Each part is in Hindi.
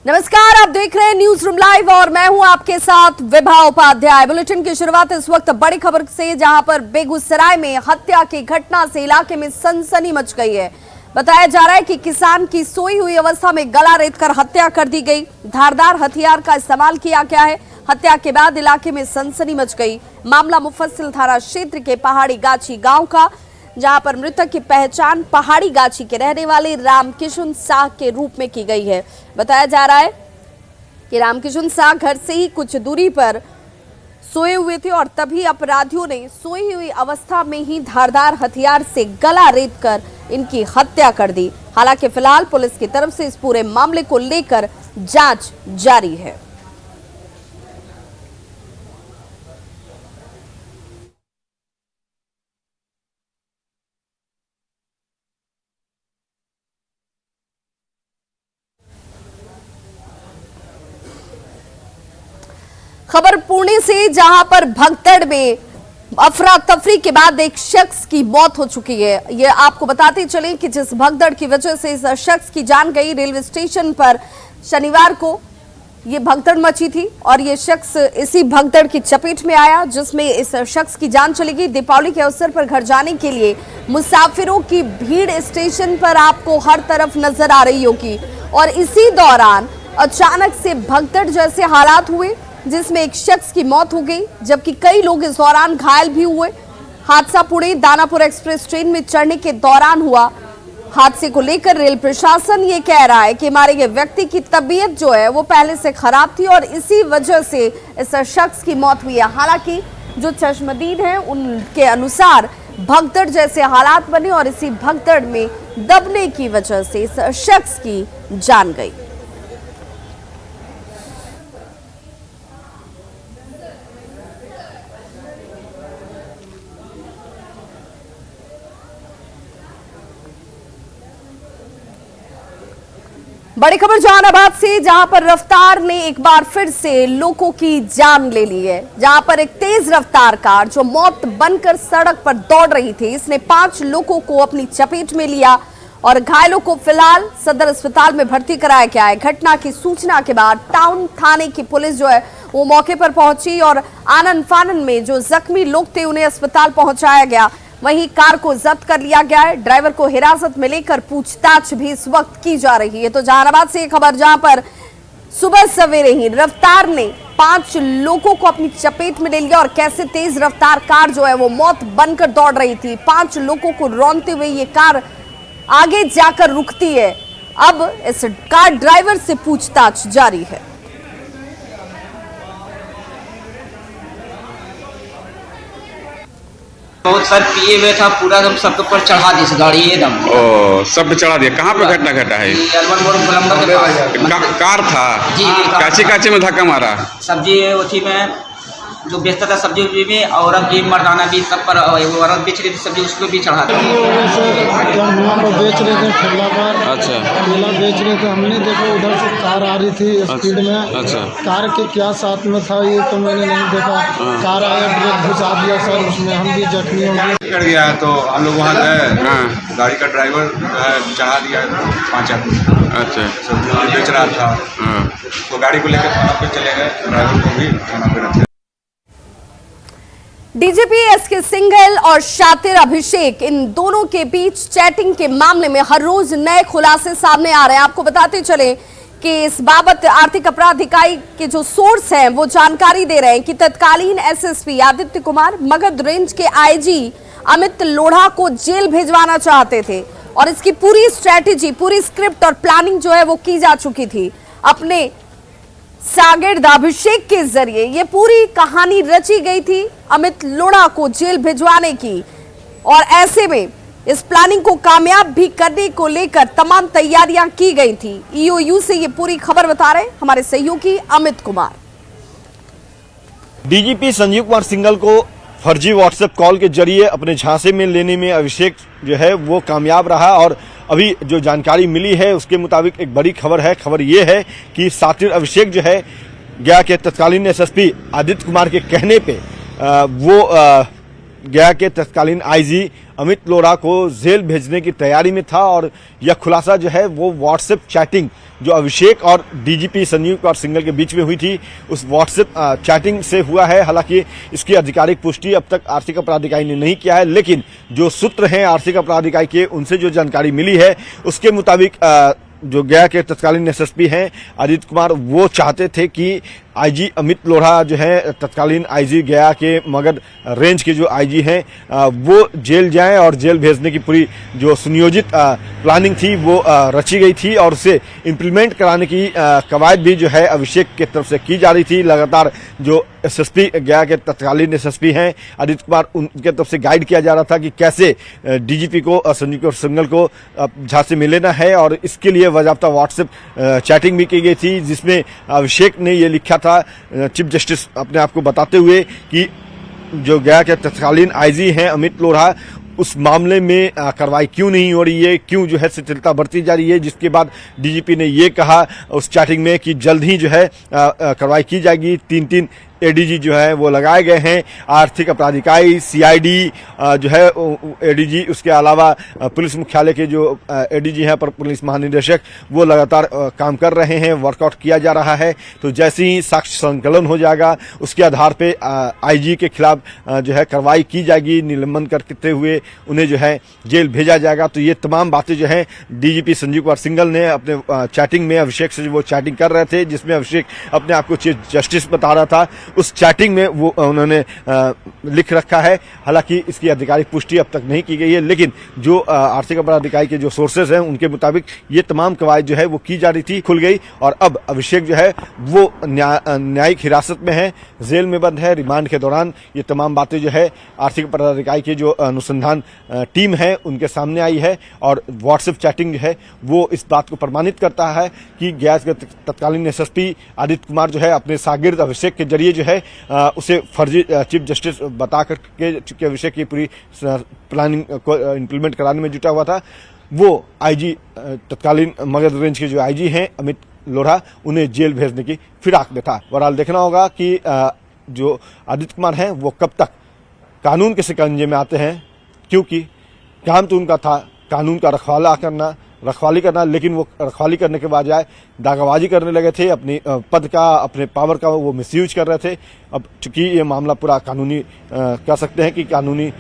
नमस्कार, आप देख रहे हैं न्यूज रूम लाइव और मैं हूं आपके साथ विभा उपाध्याय। बुलेटिन की शुरुआत इस वक्त बड़ी खबर से, जहां पर बेगूसराय में हत्या की घटना से इलाके में सनसनी मच गई है। बताया जा रहा है कि किसान की सोई हुई अवस्था में गला रेतकर हत्या कर दी गई। धारदार हथियार का इस्तेमाल किया गया है। हत्या के बाद इलाके में सनसनी मच गई। मामला मुफस्सिल थाना क्षेत्र के पहाड़ी गाछी गांव का, जहां पर मृतक की पहचान पहाड़ी गाछी के रहने वाले रामकिशन साह के रूप में की गई है। बताया जा रहा है कि रामकिशन साह घर से ही कुछ दूरी पर सोए हुए थे और तभी अपराधियों ने सोई हुई अवस्था में ही धारदार हथियार से गला रेतकर इनकी हत्या कर दी। हालांकि फिलहाल पुलिस की तरफ से इस पूरे मामले को लेकर जांच जारी है। खबर पुणे से, जहां पर भगदड़ में अफरा तफरी के बाद एक शख्स की मौत हो चुकी है। ये आपको बताते चले कि जिस भगदड़ की वजह से इस शख्स की जान गई, रेलवे स्टेशन पर शनिवार को ये भगदड़ मची थी और ये शख्स इसी भगदड़ की चपेट में आया, जिसमें इस शख्स की जान चली गई। दीपावली के अवसर पर घर जाने के लिए मुसाफिरों की भीड़ स्टेशन पर आपको हर तरफ नजर आ रही होगी और इसी दौरान अचानक से भगदड़ जैसे हालात हुए, जिसमें एक शख्स की मौत हो गई, जबकि कई लोग इस दौरान घायल भी हुए। हादसा पुणे दानापुर एक्सप्रेस ट्रेन में चढ़ने के दौरान हुआ। हादसे को लेकर रेल प्रशासन ये कह रहा है कि मारे गए व्यक्ति की तबीयत जो है वो पहले से खराब थी और इसी वजह से इस शख्स की मौत हुई है। हालांकि जो चश्मदीद हैं उनके अनुसार भगदड़ जैसे हालात बने और इसी भगदड़ में दबने की वजह से इस शख्स की जान गई। बड़ी खबर जहानाबाद से, जहां पर रफ्तार ने एक बार फिर से लोगों की जान ले ली है। जहां पर एक तेज रफ्तार कार जो मौत बनकर सड़क पर दौड़ रही थी, इसने 5 लोगों को अपनी चपेट में लिया और घायलों को फिलहाल सदर अस्पताल में भर्ती कराया गया है। घटना की सूचना के बाद टाउन थाने की पुलिस जो है वो मौके पर पहुंची और आनन फानन में जो जख्मी लोग थे उन्हें अस्पताल पहुंचाया गया। वहीं कार को जब्त कर लिया गया है। ड्राइवर को हिरासत में लेकर पूछताछ भी इस वक्त की जा रही है। तो जहानाबाद से एक खबर, जहां पर सुबह सवेरे ही रफ्तार ने 5 लोगों को अपनी चपेट में ले लिया और कैसे तेज रफ्तार कार जो है वो मौत बनकर दौड़ रही थी। 5 लोगों को रौंदते हुए ये कार आगे जाकर रुकती है। अब इस कार ड्राइवर से पूछताछ जारी है। बहुत सर पिए हुए था, पूरा एकदम सबके ऊपर चढ़ा दी इस गाड़ी एकदम। ओ, सब पे चढ़ा दिया। कहाँ पे घटना घटा है? गोलंबर के पास कार था जी। काचे काचे में धक्का मारा? सब्जी उसी में जो बेचता था सब्जी उब्जी में, औरत भी मर्दाना भी सब पर, औरत बेच रही थी सब्जी उसको भी चढ़ा दिया। बेच रहे थे ठेला पर। अच्छा। ठेला बेच रहे थे, हमने देखा उधर से कार आ रही थी स्पीड में। अच्छा। कार के क्या साथ में था ये तो मैंने नहीं देखा। कार आया, ब्रेक घुसा दिया सर, उसमें हम भी जख्मी हो गए। कर गया तो हम लोग वहाँ गए। गाड़ी का ड्राइवर चढ़ा दिया 5 आदमी। अच्छा। सब्जी बेच रहा था तो गाड़ी को लेकर थाना पे चले गए, ड्राइवर को भी थाना पे रखे। डीजीपी एसके सिंघल और शातिर अभिषेक, इन दोनों के बीच चैटिंग के मामले में हर रोज नए खुलासे सामने आ रहे हैं। आपको बताते चले कि इस बाबत आर्थिक अपराध इकाई के जो सोर्स हैं वो जानकारी दे रहे हैं कि तत्कालीन एसएसपी आदित्य कुमार मगध रेंज के आईजी अमित लोढ़ा को जेल भेजवाना चाहते थे और इसकी पूरी स्ट्रेटेजी, पूरी स्क्रिप्ट और प्लानिंग जो है वो की जा चुकी थी। अपने शागिर्द अभिषेक के जरिए ये पूरी कहानी रची गई थी अमित लोढ़ा को जेल भिजवाने की और ऐसे में इस प्लानिंग को कामयाब भी करने को लेकर तमाम तैयारियां की गई थी। ईओयू से ये पूरी खबर बता रहे हमारे सहयोगी अमित कुमार। डीजीपी संजीव कुमार सिंघल को फर्जी व्हाट्सएप कॉल के जरिए अपने झांसे में लेने में अभिषेक जो है वो कामयाब रहा और अभी जो जानकारी मिली है उसके मुताबिक एक बड़ी खबर है। खबर ये है कि शातिर अभिषेक जो है गया के तत्कालीन एसएसपी आदित्य कुमार के कहने पे वो गया के तत्कालीन आईजी अमित लोढ़ा को जेल भेजने की तैयारी में था और यह खुलासा जो है वो व्हाट्सएप चैटिंग जो अभिषेक और डीजीपी संजीव कुमार सिंघल के बीच में हुई थी उस व्हाट्सएप चैटिंग से हुआ है। हालांकि इसकी आधिकारिक पुष्टि अब तक आर्थिक अपराध इकाई ने नहीं किया है, लेकिन जो सूत्र हैं आर्थिक अपराध इकाई के उनसे जो जानकारी मिली है उसके मुताबिक जो गया के तत्कालीन एसएसपी हैं आदित्य कुमार वो चाहते थे कि आईजी अमित लोढ़ा जो है तत्कालीन आईजी गया के मगध रेंज के जो आईजी हैं वो जेल जाएं और जेल भेजने की पूरी जो सुनियोजित प्लानिंग थी वो रची गई थी और उसे इम्प्लीमेंट कराने की कवायद भी जो है अभिषेक की तरफ से की जा रही थी। लगातार जो एसएसपी गया के तत्कालीन एसएसपी हैं आदित्य कुमार उनके तरफ से गाइड किया जा रहा था कि कैसे डीजीपी को संजीव कुमार सिंघल को झांसे में लेना है और इसके लिए बाकायदा व्हाट्सएप चैटिंग भी की गई थी जिसमें अभिषेक ने ये लिखा था चीफ जस्टिस अपने आप को बताते हुए कि जो गया के तत्कालीन आईजी हैं अमित लोढ़ा उस मामले में कार्रवाई क्यों नहीं हो रही है, क्यों जो है शिथिलता बरती जा रही है। जिसके बाद डीजीपी ने ये कहा उस चैटिंग में कि जल्द ही जो है कार्रवाई की जाएगी। 3 एडीजी जो है वो लगाए गए हैं, आर्थिक अपराध इकाई सीआईडी जो है एडीजी, उसके अलावा पुलिस मुख्यालय के जो एडीजी हैं पर पुलिस महानिदेशक वो लगातार काम कर रहे हैं, वर्कआउट किया जा रहा है। तो जैसे ही साक्ष्य संकलन हो जाएगा उसके आधार पे आईजी के खिलाफ जो है कार्रवाई की जाएगी, निलंबन करते हुए उन्हें जो है जेल भेजा जाएगा। तो ये तमाम बातें जो है डीजीपी संजीव कुमार सिंघल ने अपने चैटिंग में अभिषेक से वो चैटिंग कर रहे थे जिसमें अभिषेक अपने आप को चीफ जस्टिस बता रहा था, उस चैटिंग में वो उन्होंने लिख रखा है। हालांकि इसकी आधिकारिक पुष्टि अब तक नहीं की गई है, लेकिन जो आर्थिक अपराध इकाई के जो सोर्सेज हैं उनके मुताबिक ये तमाम कवायद जो है वो की जा रही थी, खुल गई और अब अभिषेक जो है वो न्यायिक हिरासत में है, जेल में बंद है। रिमांड के दौरान ये तमाम बातें जो है आर्थिक अपराध इकाई की जो अनुसंधान टीम है उनके सामने आई है और व्हाट्सएप चैटिंग जो है वो इस बात को प्रमाणित करता है कि गया के तत्कालीन एसएसपी आदित्य कुमार जो है अपने शागिर्द अभिषेक के जरिए जो है उसे फर्जी चीफ जस्टिस बता करके अभिषेक की पूरी प्लानिंग को इम्प्लीमेंट कराने में जुटा हुआ था। वो आईजी तत्कालीन मगध रेंज के जो आईजी हैं अमित लोढ़ा उन्हें जेल भेजने की फिराक में था। बहरहाल देखना होगा कि जो आदित्य कुमार हैं वो कब तक कानून के शिकंजे में आते हैं, क्योंकि काम तो उनका था कानून का रखवाली करना, लेकिन वो रखवाली करने के बाद जाए दागाबाजी करने लगे थे, अपनी पद का अपने पावर का वो मिसयूज कर रहे थे। अब चूंकि ये मामला पूरा कानूनी कह सकते हैं कि कानूनी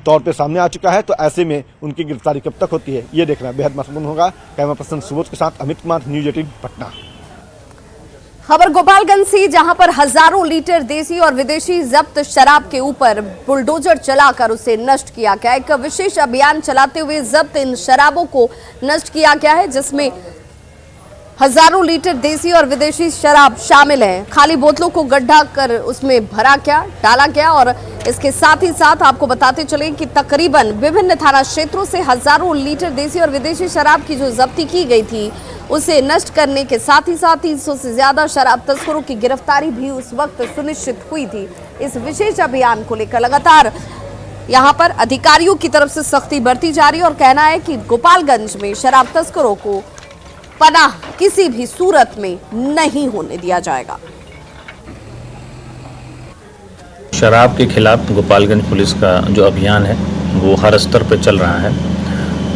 तौर पे सामने आ चुका है, तो ऐसे में उनकी गिरफ्तारी कब तक होती है ये देखना बेहद महत्वपूर्ण होगा। कैमरा पर्सन सुबोध के साथ अमित कुमार, न्यूज 18 पटना। खबर गोपालगंज से, जहां पर हजारों लीटर देसी और विदेशी जब्त शराब के ऊपर बुलडोजर चलाकर उसे नष्ट किया गया। एक विशेष अभियान चलाते हुए जब्त इन शराबों को नष्ट किया गया है, जिसमें हजारों लीटर देसी और विदेशी शराब शामिल है। खाली बोतलों को गड्ढा कर उसमें डाला गया और इसके साथ ही साथ आपको बताते चलें कि तकरीबन विभिन्न थाना क्षेत्रों से हजारों लीटर देसी और विदेशी शराब की जो जब्ती की गई थी उसे नष्ट करने के साथ ही 300 से ज्यादा शराब तस्करों की गिरफ्तारी भी उस वक्त सुनिश्चित हुई थी। इस विशेष अभियान को लेकर लगातार यहां पर अधिकारियों की तरफ से सख्ती बरती जा रही है और कहना है कि गोपालगंज में शराब तस्करों को पनाह किसी भी सूरत में नहीं होने दिया जाएगा। शराब के खिलाफ गोपालगंज पुलिस का जो अभियान है वो हर स्तर पर चल रहा है।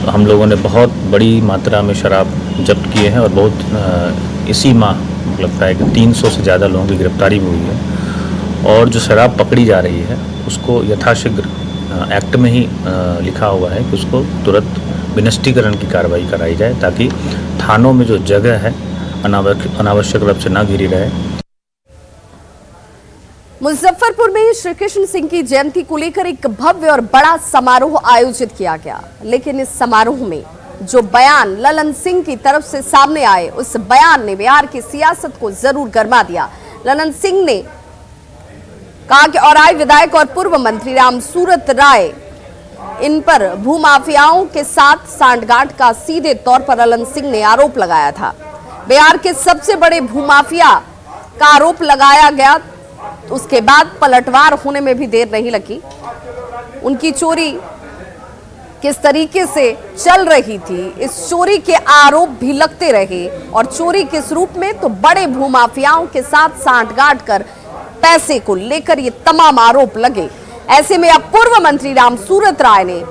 हम लोगों ने बहुत बड़ी मात्रा में शराब जब्त किए हैं और बहुत इसी माह लगता है कि 300 से ज़्यादा लोगों की गिरफ्तारी भी हुई है। और जो शराब पकड़ी जा रही है उसको यथाशीघ्र एक्ट में ही लिखा हुआ है कि उसको तुरंत विनष्टीकरण की कार्रवाई कराई जाए, ताकि थानों में जो जगह है अनावश्यक रूप से ना घिरी रहे। मुजफ्फरपुर में श्री कृष्ण सिंह की जयंती को लेकर एक भव्य और बड़ा समारोह आयोजित किया गया, लेकिन इस समारोह में जो बयान ललन सिंह की तरफ से सामने आए उस बयान ने बिहार की सियासत को जरूर गरमा दिया। ललन सिंह ने कहा कि औराई विधायक और पूर्व मंत्री रामसूरत राय इन पर भूमाफियाओं के साथ सांठगांठ का सीधे तौर पर ललन सिंह ने आरोप लगाया था। बिहार के सबसे बड़े भूमाफिया का आरोप लगाया गया, उसके बाद पलटवार होने में भी देर नहीं लगी। उनकी चोरी किस तरीके से चल रही थी, इस चोरी के आरोप भी लगते रहे और चोरी किस रूप में, तो बड़े भूमाफियाओं के साथ सांठगांठ कर पैसे को लेकर ये तमाम आरोप लगे। ऐसे में अब पूर्व मंत्री रामसूरत राय ने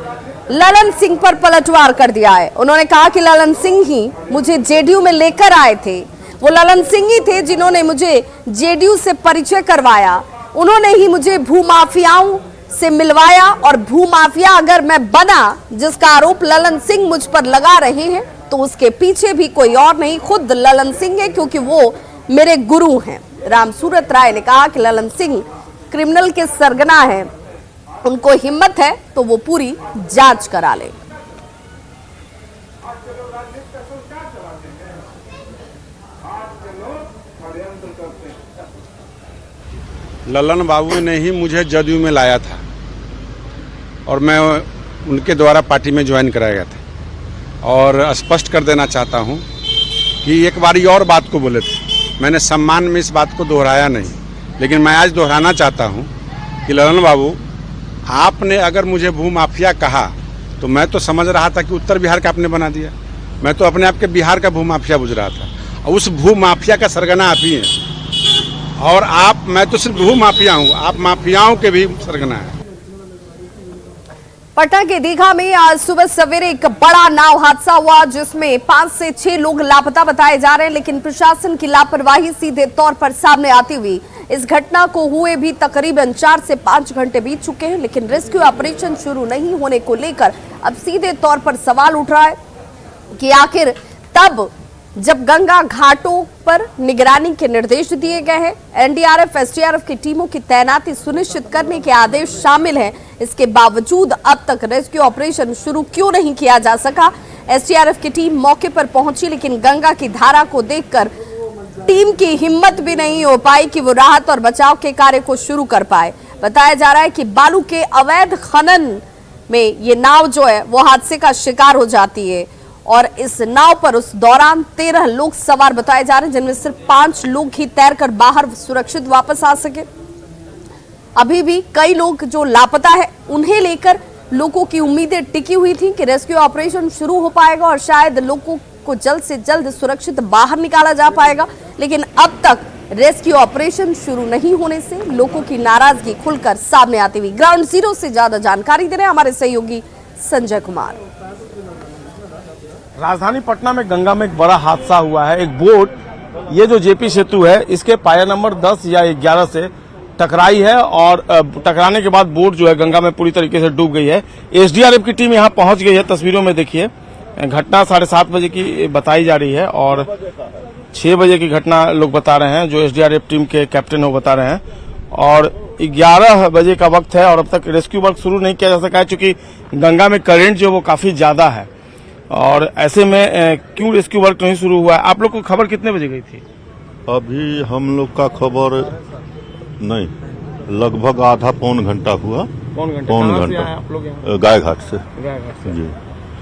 ललन सिंह पर पलटवार कर दिया है। उन्होंने कहा कि ललन सिंह ही मुझे जेडीयू में लेकर आए थे। वो ललन सिंह ही थे जिन्होंने मुझे जेडीयू से परिचय करवाया। उन्होंने ही मुझे भूमाफियाओं से मिलवाया और भूमाफिया अगर मैं बना, जिसका आरोप ललन सिंह मुझ पर लगा रहे हैं, तो उसके पीछे भी कोई और नहीं, खुद ललन सिंह है, क्योंकि वो मेरे गुरु हैं। रामसूरत राय ने कहा कि ललन सिंह क्रिमिनल के सरगना है, उनको हिम्मत है तो वो पूरी जांच करा ले। ललन बाबू ने ही मुझे जदयू में लाया था और मैं उनके द्वारा पार्टी में ज्वाइन कराया गया था। और स्पष्ट कर देना चाहता हूं कि एक बारी और बात को बोले थे, मैंने सम्मान में इस बात को दोहराया नहीं, लेकिन मैं आज दोहराना चाहता हूं कि ललन बाबू, आपने अगर मुझे भूमाफिया कहा तो मैं तो समझ रहा था कि उत्तर बिहार का आपने बना दिया। मैं तो अपने आप के बिहार का भूमाफिया बुझ रहा था, और उस भूमाफिया का सरगना आप ही हैं। और मैं तो सिर्फ भूमाफिया हूँ, आप माफियाओं के भी सरगना है। पटना के दीघा में आज सुबह सवेरे एक बड़ा नाव हादसा हुआ, जिसमें 5 से 6 लोग लापता बताए जा रहे हैं, लेकिन प्रशासन की लापरवाही सीधे तौर पर सामने आती हुई इस घटना को हुए भी तकरीबन 4 से 5 घंटे बीत चुके हैं, लेकिन रेस्क्यू ऑपरेशन शुरू नहीं होने को लेकर अब सीधे तौर पर सवाल उठ रहा है कि आखिर तब जब गंगा घाटों पर निगरानी के निर्देश दिए गए हैं, एनडीआरएफ एसडीआरएफ की टीमों की तैनाती सुनिश्चित करने के आदेश शामिल हैं, इसके बावजूद अब तक रेस्क्यू ऑपरेशन शुरू क्यों नहीं किया जा सका। एसडीआरएफ की टीम मौके पर पहुंची, लेकिन गंगा की धारा को देखकर टीम की हिम्मत भी नहीं हो पाई कि वो राहत और बचाव के कार्य को शुरू कर पाए। बताया जा रहा है कि बालू के अवैध खनन में ये नाव जो है वो हादसे का शिकार हो जाती है, और इस नाव पर उस दौरान 13 लोग सवार बताए जा रहे हैं, जिनमें सिर्फ 5 लोग ही तैरकर बाहर सुरक्षित वापस आ सके। अभी भी कई लोग जो लापता है, उन्हें लेकर लोगों की उम्मीदें टिकी हुई थी कि रेस्क्यू ऑपरेशन शुरू हो पाएगा और शायद लोगों को जल्द से जल्द सुरक्षित बाहर निकाला जा पाएगा, लेकिन अब तक रेस्क्यू ऑपरेशन शुरू नहीं होने से लोगों की नाराजगी खुलकर सामने आती हुई। ग्राउंड जीरो से ज्यादा जानकारी दे रहे हैं हमारे सहयोगी संजय कुमार। राजधानी पटना में गंगा में एक बड़ा हादसा हुआ है। एक बोट, ये जो जेपी सेतु है, इसके पाया नंबर 10 या 11 से टकराई है और टकराने के बाद बोट जो है गंगा में पूरी तरीके से डूब गई है। एसडीआरएफ की टीम यहां पहुंच गई है। तस्वीरों में देखिए, घटना 7:30 बजे की बताई जा रही है और 6 बजे की घटना लोग बता रहे हैं, जो एसडीआरएफ टीम के कैप्टन वो बता रहे हैं, और 11 बजे का वक्त है और अब तक रेस्क्यू वर्क शुरू नहीं किया जा सका है, क्योंकि गंगा में करंट जो वो काफी ज्यादा है। और ऐसे में क्यों रेस्क्यू वर्क नहीं शुरू हुआ है? आप लोग को खबर कितने बजे गई थी? अभी हम लोग का खबर नहीं, लगभग आधा पौन घंटा हुआ। पौन घंटा आप लोग यहाँ? गायघाट से। जी।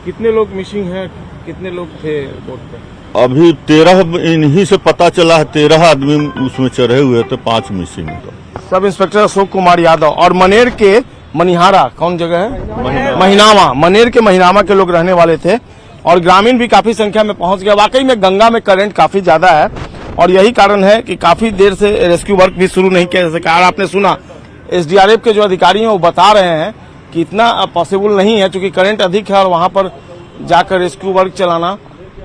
कितने लोग मिसिंग हैं? कितने लोग थे बोट पे? अभी 13 इन्हीं से पता चला है, 13 आदमी उसमें चढ़े हुए थे, 5 missing. Sub inspector Ashok Kumar Yadav और मनेर के मनिहारा, कौन जगह है? महिनामा। मनेर के महिनामा के लोग रहने वाले थे और ग्रामीण भी काफी संख्या में पहुंच गया। वाकई में गंगा में करंट काफी ज्यादा है और यही कारण है कि काफी देर से रेस्क्यू वर्क भी शुरू नहीं किया जा सका। और आपने सुना, एसडीआरएफ के जो अधिकारी हैं वो बता रहे हैं कि इतना पॉसिबल नहीं है, क्योंकि करंट अधिक है और वहां पर जाकर रेस्क्यू वर्क चलाना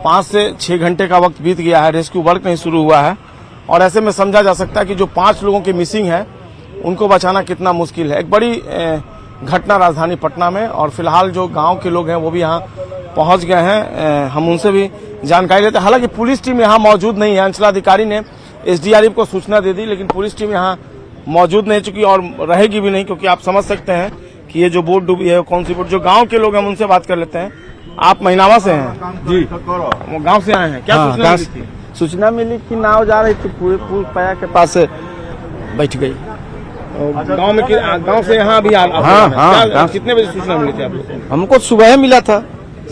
5 से 6 घंटे का वक्त बीत गया है, रेस्क्यू वर्क नहीं शुरू हुआ है। और ऐसे में समझा जा सकता है कि जो 5 लोगों की मिसिंग है उनको बचाना कितना मुश्किल है। एक बड़ी घटना राजधानी पटना में, और फिलहाल जो गांव के लोग हैं वो भी यहाँ पहुंच गए हैं। हम उनसे भी जानकारी लेते हैं। हालांकि पुलिस टीम यहाँ मौजूद नहीं है। अंचलाधिकारी ने एसडीआरएफ को सूचना दे दी, लेकिन पुलिस टीम यहाँ मौजूद नहीं चुकी और रहेगी भी नहीं, क्योंकि आप समझ सकते हैं कि ये जो बोट डूबी है कौन सी बोट। जो गाँव के लोग हैं उनसे बात कर लेते हैं। आप महिनावा से हैं? जी, वो गाँव से आए हैं। क्या सूचना मिली थी? सूचना मिली कि नाव जा रही थी, पूरे पुल पाया के पास से बैठ गई। गांव में गांव से यहाँ अभी हाँ, कितने बजे सूचना मिली थी आप लोग? हमको सुबह मिला था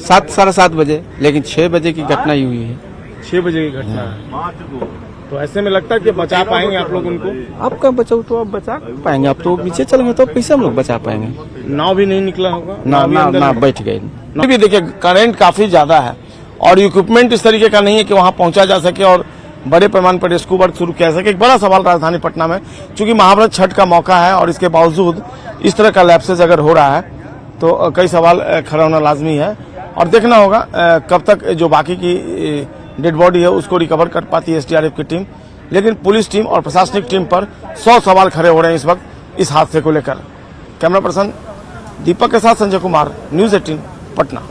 7 साढ़े 7 बजे, लेकिन 6 बजे की घटना ही हुई है। 6 बजे की घटना है। तो ऐसे में लगता है कि बचा पाएंगे आप लोग उनको? आपका बचाओ तो आप बचा पाएंगे, आप तो पीछे चल गए तो कैसे हम लोग बचा पाएंगे? नाव भी नहीं निकला होगा? ना बैठ गए। भी देखिए, करंट काफी ज्यादा है और इक्विपमेंट इस तरीके का नहीं है कि वहां पहुंचा जा सके और बड़े पैमाने पर रेस्क्यू वर्क शुरू किया जा सके। एक बड़ा सवाल राजधानी पटना में, चूंकि महाव्रत छठ का मौका है और इसके बावजूद इस तरह का लैप्सेज अगर हो रहा है तो कई सवाल खड़ा होना लाजमी है और देखना होगा कब तक जो बाकी की डेड बॉडी है उसको रिकवर कर पाती है एसडीआरएफ की टीम। लेकिन पुलिस टीम और प्रशासनिक टीम पर 100 सवाल खड़े हो रहे हैं इस वक्त इस हादसे को लेकर। कैमरा पर्सन दीपक के साथ संजय कुमार, न्यूज़ 18 पटना।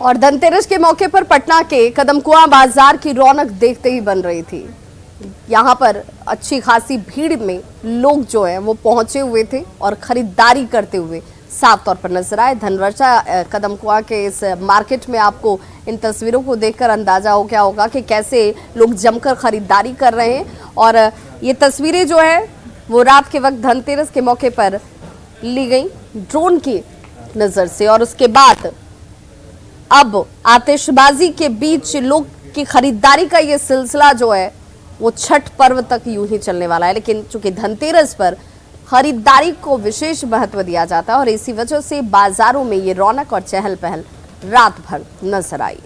और धनतेरस के मौके पर पटना के कदमकुआं बाजार की रौनक देखते ही बन रही थी। यहाँ पर अच्छी खासी भीड़ में लोग जो है वो पहुंचे हुए थे और खरीदारी करते हुए साफ तौर पर नजर आए। धनवर्षा कदमकुआं के इस मार्केट में आपको इन तस्वीरों को देखकर अंदाजा हो गया होगा कि कैसे लोग जमकर खरीदारी कर रहे हैं। और ये तस्वीरें जो है वो रात के वक्त धनतेरस के मौके पर ली गई ड्रोन की नजर से, और उसके बाद अब आतिशबाजी के बीच लोग की खरीदारी का ये सिलसिला जो है वो छठ पर्व तक यूं ही चलने वाला है। लेकिन चूंकि धनतेरस पर खरीदारी को विशेष महत्व दिया जाता है और इसी वजह से बाजारों में ये रौनक और चहल पहल रात भर नजर आई।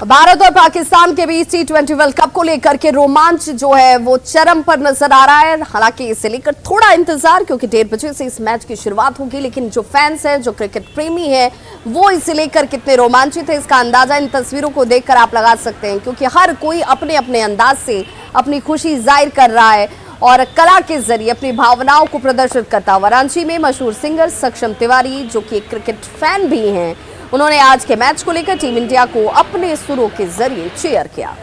भारत और पाकिस्तान के बीच T20 वर्ल्ड कप को लेकर के रोमांच जो है वो चरम पर नजर आ रहा है। हालांकि इसे लेकर थोड़ा इंतजार, क्योंकि 1:30 बजे से इस मैच की शुरुआत होगी। लेकिन जो फैंस हैं, जो क्रिकेट प्रेमी हैं, वो इसे लेकर कितने रोमांचित है इसका अंदाजा इन तस्वीरों को देखकर आप लगा सकते हैं। क्योंकि हर कोई अपने अपने अंदाज से अपनी खुशी जाहिर कर रहा है और कला के जरिए अपनी भावनाओं को प्रदर्शित करता हुआ। रांची में मशहूर सिंगर सक्षम तिवारी, जो कि एक क्रिकेट फैन भी हैं, उन्होंने आज के मैच को लेकर टीम इंडिया को अपने सुरों के जरिए चीयर किया।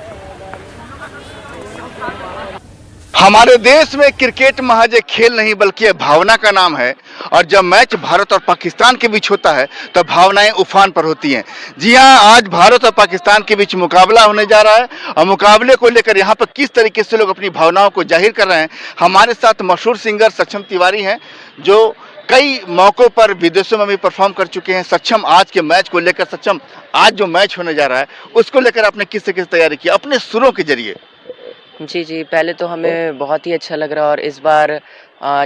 हमारे देश में क्रिकेट महज एक खेल नहीं बल्कि भावना का नाम है, और जब मैच भारत और पाकिस्तान के बीच होता है तो भावनाएं उफान पर होती हैं। जी हां, आज भारत और पाकिस्तान के बीच मुकाबला होने जा रहा है और मुकाबले को लेकर यहां पर किस तरीके से लोग अपनी भावनाओं को जाहिर कर रहे हैं। हमारे साथ मशहूर सिंगर सक्षम तिवारी हैं, जो कई मौक़ों पर विदेशों में भी परफॉर्म कर चुके हैं। सक्षम, आज के मैच को लेकर, सक्षम आज जो मैच होने जा रहा है उसको लेकर आपने किस तरीके से तैयारी की अपने सुरों के जरिए? जी, पहले तो हमें बहुत ही अच्छा लग रहा है और इस बार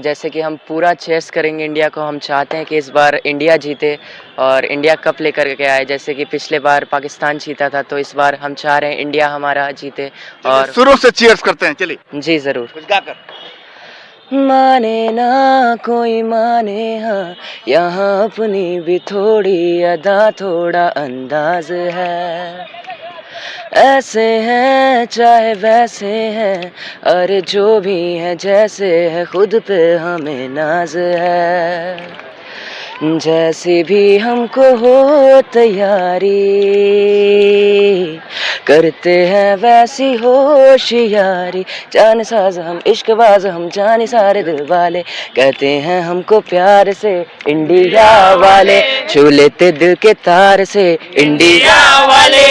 जैसे कि हम पूरा चेस करेंगे इंडिया को। हम चाहते हैं कि इस बार इंडिया जीते और इंडिया कप लेकर के आए। जैसे कि पिछले बार पाकिस्तान जीता था, तो इस बार हम चाह रहे हैं इंडिया हमारा जीते। और सुरों से चीयर्स करते हैं, चलिए। जी ज़रूर। कुछ गाकर। माने ना कोई माने हाँ, यहाँ अपनी भी थोड़ी अदा थोड़ा अंदाज है। ऐसे हैं चाहे वैसे हैं, अरे जो भी है जैसे है, खुद पे हमें नाज है। जैसी भी हमको हो तैयारी, करते हैं वैसी होशियारी। जान साज हम इश्कबाज, हम जाने सारे दिल वाले, कहते हैं हमको प्यार से इंडिया वाले, छू लेते दिल के तार से इंडिया वाले,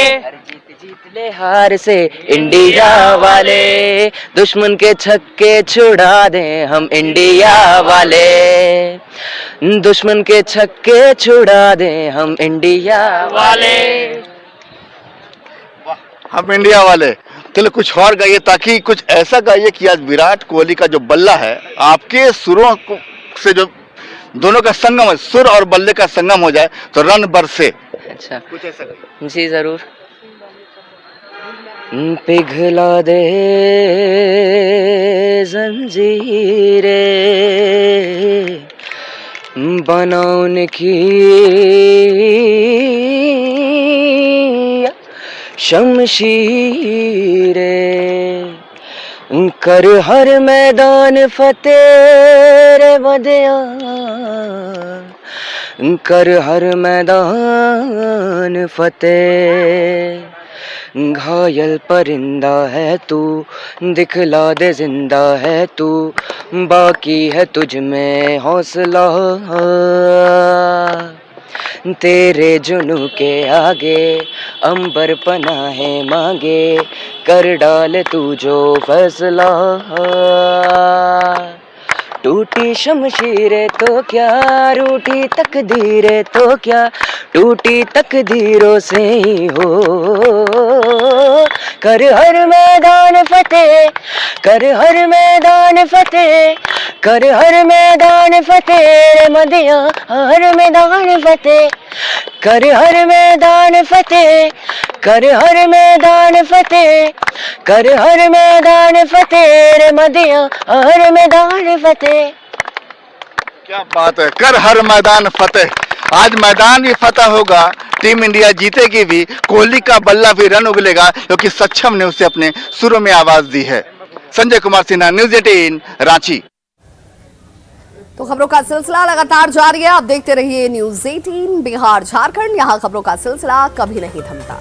जीत ले हार से इंडिया वाले, दुश्मन के छक्के छुड़ा दें हम इंडिया वाले, दुश्मन के छक्के छुड़ा दें हम इंडिया वाले। हम इंडिया वाले। चलो कुछ और गाइए, ताकि कुछ ऐसा गाइए कि आज विराट कोहली का जो बल्ला है, आपके सुरों से जो दोनों का संगम है, सुर और बल्ले का संगम हो जाए तो रन बरसे। अच्छा, कुछ ऐसा गाइए। जी ज़रूर। पिघला दे जंजीरें, बनाने की शमशीरें, कर हर मैदान फतेह रे बदिया, कर हर मैदान फतेह। घायल परिंदा है तू, दिखला दे जिंदा है तू, बाकी है तुझ में हौसला, तेरे जुनू के आगे अंबर पनाहे मांगे, कर डाल तू जो फैसला, टूटी शमशीरें तो क्या, रूठी तकदीरें तो क्या, टूटी तकदीरों से ही हो। कर हर मैदान फतेह, कर हर मैदान फतेह, कर हर मैदान फतेह रे मदिया, हर मैदान फतेह, कर हर मैदान फतेह, कर हर मैदान फतेह, कर हर मैदान फतेह रे मदिया, हर मैदान फतेह। क्या बात है, कर हर मैदान फतेह। आज मैदान भी फतेह होगा, टीम इंडिया जीतेगी भी, कोहली का बल्ला भी रन उगलेगा, क्योंकि सक्षम ने उसे अपने सुरों में आवाज दी है। संजय कुमार सिन्हा, न्यूज़ 18 रांची। तो खबरों का सिलसिला लगातार जारी है, आप देखते रहिए न्यूज़ 18 बिहार झारखंड, यहाँ खबरों का सिलसिला कभी नहीं थमता।